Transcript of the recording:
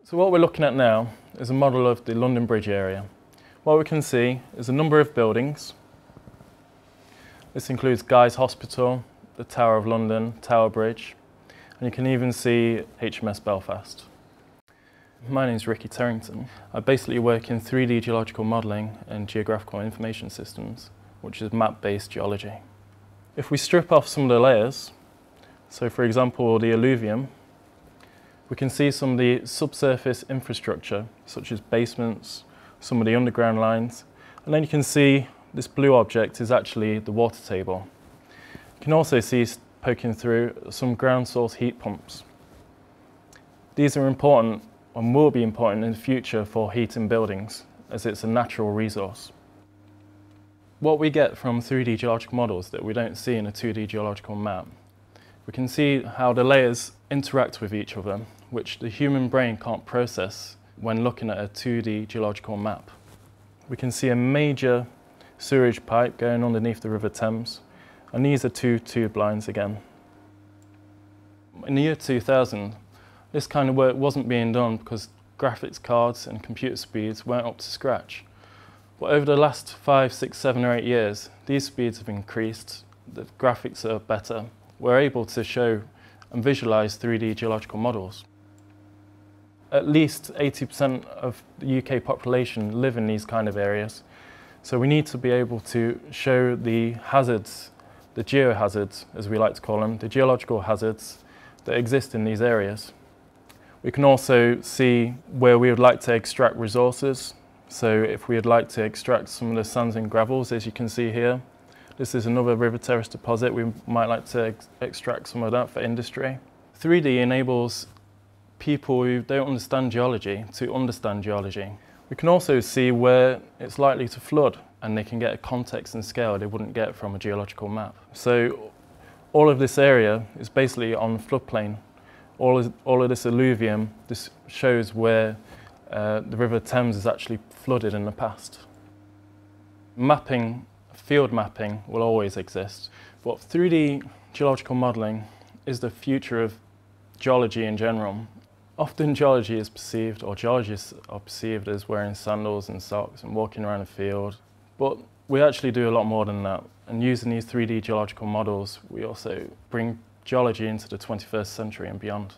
So what we're looking at now is a model of the London Bridge area. What we can see is a number of buildings. This includes Guy's Hospital, the Tower of London, Tower Bridge, and you can even see HMS Belfast. My name is Ricky Terrington. I basically work in 3D geological modelling and geographical information systems, which is map-based geology. If we strip off some of the layers, so for example the alluvium, we can see some of the subsurface infrastructure, such as basements, some of the underground lines, and then you can see this blue object is actually the water table. You can also see poking through some ground source heat pumps. These are important and will be important in the future for heating buildings, as it's a natural resource. What we get from 3D geological models that we don't see in a 2D geological map, we can see how the layers interact with each other, which the human brain can't process when looking at a 2D geological map. We can see a major sewerage pipe going underneath the River Thames, and these are two tube lines again. In the year 2000, this kind of work wasn't being done because graphics cards and computer speeds weren't up to scratch. But over the last 5, 6, 7 or 8 years, these speeds have increased, the graphics are better. We're able to show and visualise 3D geological models. At least 80% of the UK population live in these kind of areas, so we need to be able to show the hazards, the geohazards as we like to call them, the geological hazards that exist in these areas. We can also see where we would like to extract resources. So if we would like to extract some of the sands and gravels, as you can see here, this is another river terrace deposit. We might like to extract some of that for industry. 3D enables people who don't understand geology to understand geology. We can also see where it's likely to flood, and they can get a context and scale they wouldn't get from a geological map. So all of this area is basically on floodplain. All of this alluvium, this shows where the River Thames is actually flooded in the past. Mapping, field mapping will always exist, but 3D geological modelling is the future of geology in general. Often geology is perceived, or geologists are perceived as wearing sandals and socks and walking around a field, but we actually do a lot more than that. And using these 3D geological models, we also bring geology into the 21st century and beyond.